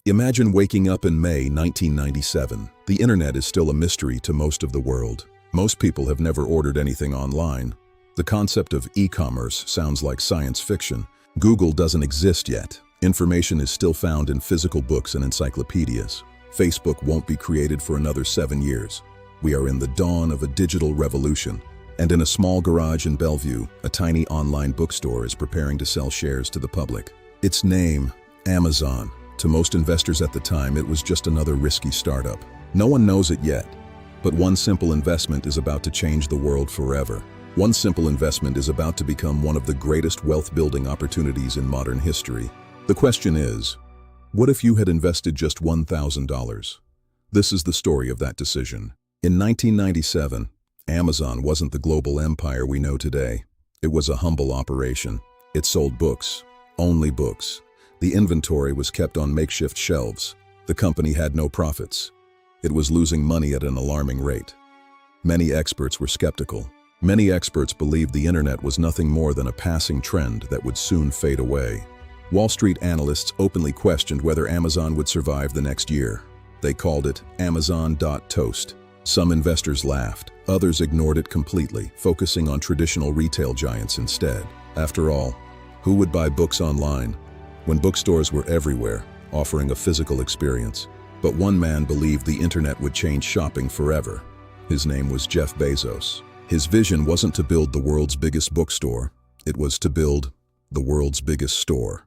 Imagine waking up in May 1997. The internet is still a mystery to most of the world. Most people have never ordered anything online. The concept of e-commerce sounds like science fiction. Google doesn't exist yet. Information is still found in physical books and encyclopedias. Facebook won't be created for another 7 years. We are in the dawn of a digital revolution. And in a small garage in Bellevue, a tiny online bookstore is preparing to sell shares to the public. Its name, Amazon. To most investors at the time, it was just another risky startup. No one knows it yet, but one simple investment is about to change the world forever. One simple investment is about to become one of the greatest wealth-building opportunities in modern history. The question is, what if you had invested just $1,000? This is the story of that decision. In 1997, Amazon wasn't the global empire we know today. It was a humble operation. It sold books, only books. The inventory was kept on makeshift shelves. The company had no profits. It was losing money at an alarming rate. Many experts were skeptical. Many experts believed the internet was nothing more than a passing trend that would soon fade away. Wall Street analysts openly questioned whether Amazon would survive the next year. They called it Amazon.toast. Some investors laughed. Others ignored it completely, focusing on traditional retail giants instead. After all, who would buy books online when bookstores were everywhere, offering a physical experience? But one man believed the internet would change shopping forever. His name was Jeff Bezos. His vision wasn't to build the world's biggest bookstore. It was to build the world's biggest store.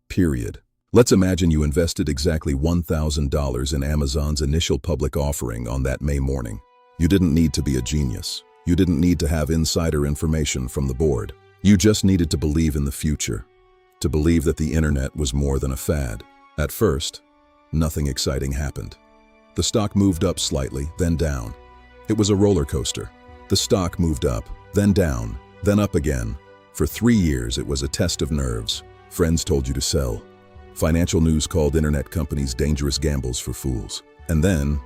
Period. Let's imagine you invested exactly $1,000 in Amazon's initial public offering on that May morning. You didn't need to be a genius. You didn't need to have insider information from the board. You just needed to believe in the future. To believe that the internet was more than a fad. At first, nothing exciting happened. The stock moved up slightly, then down. It was a roller coaster. The stock moved up, then down, then up again. For 3 years, it was a test of nerves. Friends told you to sell. Financial news called internet companies dangerous gambles for fools. And then,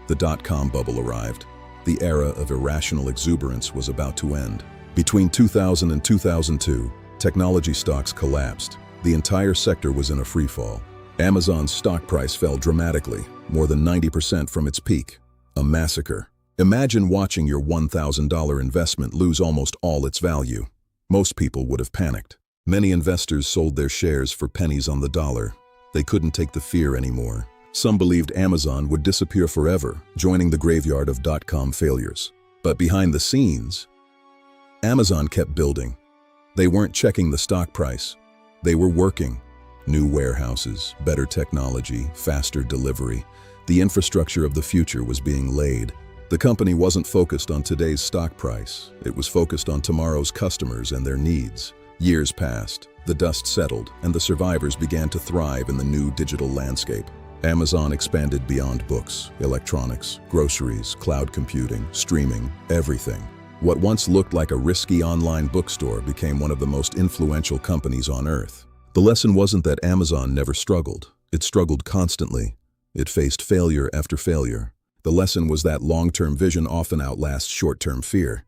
the dot-com bubble arrived. The era of irrational exuberance was about to end. Between 2000 and 2002, technology stocks collapsed. The entire sector was in a freefall. Amazon's stock price fell dramatically, more than 90% from its peak. A massacre. Imagine watching your $1,000 investment lose almost all its value. Most people would have panicked. Many investors sold their shares for pennies on the dollar. They couldn't take the fear anymore. Some believed Amazon would disappear forever, joining the graveyard of dot-com failures. But behind the scenes, Amazon kept building. They weren't checking the stock price. They were working. New warehouses, better technology, faster delivery. The infrastructure of the future was being laid. The company wasn't focused on today's stock price. It was focused on tomorrow's customers and their needs. Years passed, the dust settled, and the survivors began to thrive in the new digital landscape. Amazon expanded beyond books, electronics, groceries, cloud computing, streaming, everything. What once looked like a risky online bookstore became one of the most influential companies on earth. The lesson wasn't that Amazon never struggled. It struggled constantly. It faced failure after failure. The lesson was that long-term vision often outlasts short-term fear.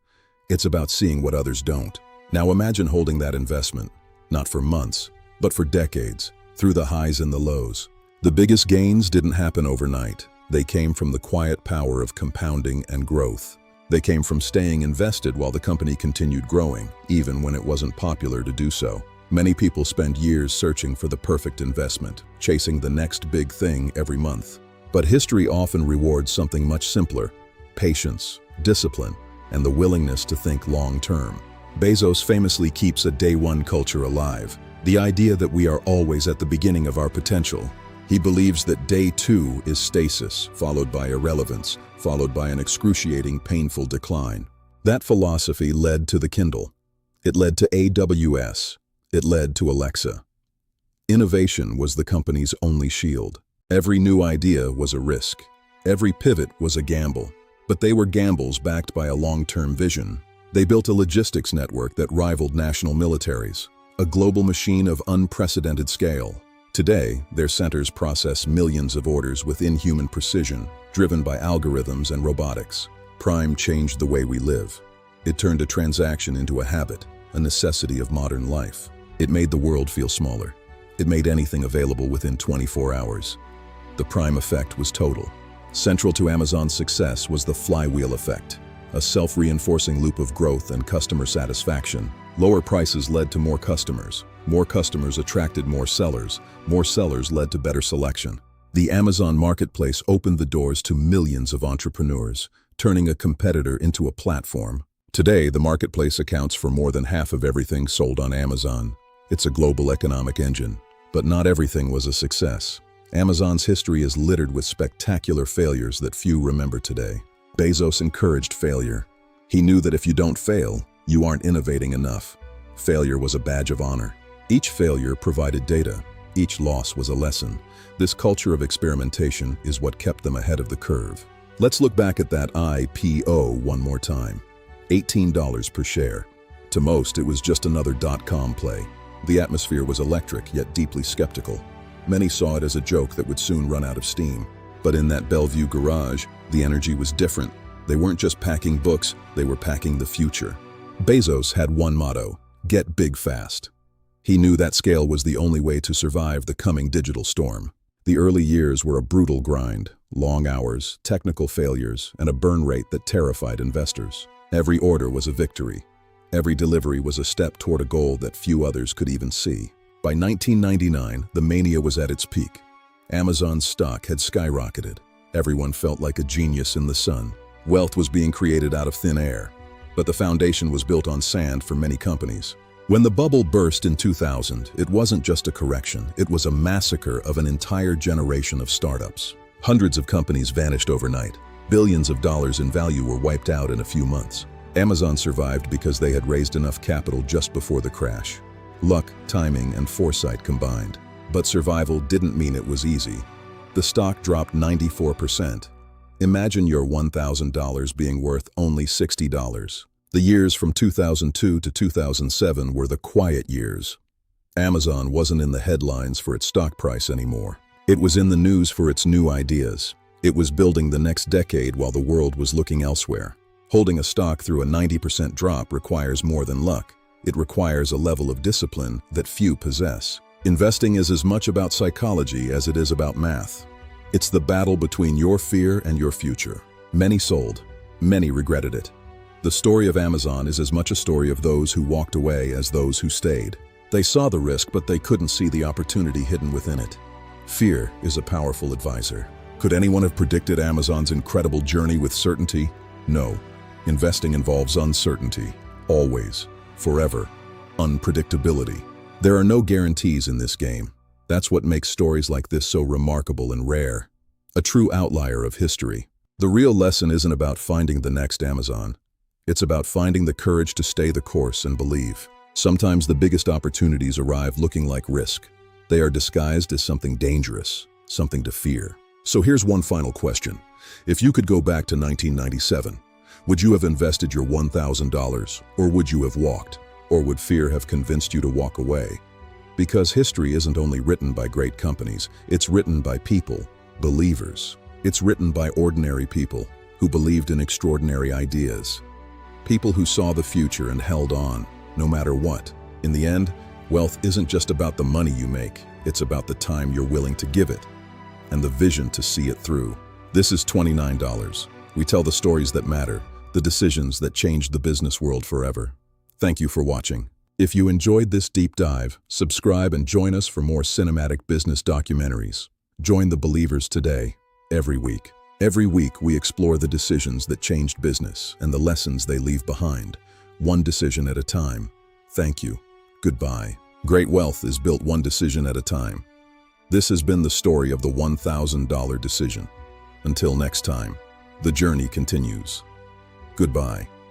It's about seeing what others don't. Now imagine holding that investment, not for months, but for decades, through the highs and the lows. The biggest gains didn't happen overnight. They came from the quiet power of compounding and growth. They came from staying invested while the company continued growing, even when it wasn't popular to do so. Many people spend years searching for the perfect investment, chasing the next big thing every month. But history often rewards something much simpler: patience, discipline, and the willingness to think long-term. Bezos famously keeps a day-one culture alive, the idea that we are always at the beginning of our potential. He believes that day two is stasis, followed by irrelevance, followed by an excruciating, painful decline. That philosophy led to the Kindle. It led to AWS. It led to Alexa. Innovation was the company's only shield. Every new idea was a risk. Every pivot was a gamble. But they were gambles backed by a long-term vision. They built a logistics network that rivaled national militaries, a global machine of unprecedented scale. Today, their centers process millions of orders with inhuman precision, driven by algorithms and robotics. Prime changed the way we live. It turned a transaction into a habit, a necessity of modern life. It made the world feel smaller. It made anything available within 24 hours. The prime effect was total. Central to Amazon's success was the flywheel effect, a self-reinforcing loop of growth and customer satisfaction. Lower prices led to more customers attracted more sellers led to better selection. The Amazon marketplace opened the doors to millions of entrepreneurs, turning a competitor into a platform. Today, the marketplace accounts for more than half of everything sold on Amazon. It's a global economic engine, but not everything was a success. Amazon's history is littered with spectacular failures that few remember today. Bezos encouraged failure. He knew that if you don't fail, you aren't innovating enough. Failure was a badge of honor. Each failure provided data. Each loss was a lesson. This culture of experimentation is what kept them ahead of the curve. Let's look back at that IPO one more time. $18 per share. To most, it was just another dot-com play. The atmosphere was electric, yet deeply skeptical. Many saw it as a joke that would soon run out of steam. But in that Bellevue garage, the energy was different. They weren't just packing books, they were packing the future. Bezos had one motto: get big fast. He knew that scale was the only way to survive the coming digital storm. The early years were a brutal grind, long hours, technical failures, and a burn rate that terrified investors. Every order was a victory. Every delivery was a step toward a goal that few others could even see. By 1999, the mania was at its peak. Amazon's stock had skyrocketed. Everyone felt like a genius in the sun. Wealth was being created out of thin air. But the foundation was built on sand for many companies. When the bubble burst in 2000, it wasn't just a correction, it was a massacre of an entire generation of startups. Hundreds of companies vanished overnight. Billions of dollars in value were wiped out in a few months. Amazon survived because they had raised enough capital just before the crash. Luck, timing, and foresight combined. But survival didn't mean it was easy. The stock dropped 94%. Imagine your $1,000 being worth only $60. The years from 2002 to 2007 were the quiet years. Amazon wasn't in the headlines for its stock price anymore. It was in the news for its new ideas. It was building the next decade while the world was looking elsewhere. Holding a stock through a 90% drop requires more than luck. It requires a level of discipline that few possess. Investing is as much about psychology as it is about math. It's the battle between your fear and your future. Many sold. Many regretted it. The story of Amazon is as much a story of those who walked away as those who stayed. They saw the risk, but they couldn't see the opportunity hidden within it. Fear is a powerful advisor. Could anyone have predicted Amazon's incredible journey with certainty? No. Investing involves uncertainty. Always. Forever. Unpredictability. There are no guarantees in this game. That's what makes stories like this so remarkable and rare. A true outlier of history. The real lesson isn't about finding the next Amazon. It's about finding the courage to stay the course and believe. Sometimes the biggest opportunities arrive looking like risk. They are disguised as something dangerous, something to fear. So here's one final question. If you could go back to 1997, would you have invested your $1,000, or would you have walked? Or would fear have convinced you to walk away? Because history isn't only written by great companies, it's written by people, believers. It's written by ordinary people who believed in extraordinary ideas. People who saw the future and held on, no matter what. In the end, wealth isn't just about the money you make, it's about the time you're willing to give it, and the vision to see it through. This is $29. We tell the stories that matter, the decisions that changed the business world forever. Thank you for watching. If you enjoyed this deep dive, subscribe and join us for more cinematic business documentaries. Join the believers today, every week. Every week, we explore the decisions that changed business and the lessons they leave behind, one decision at a time. Thank you. Goodbye. Great wealth is built one decision at a time. This has been the story of the $1,000 decision. Until next time, the journey continues. Goodbye.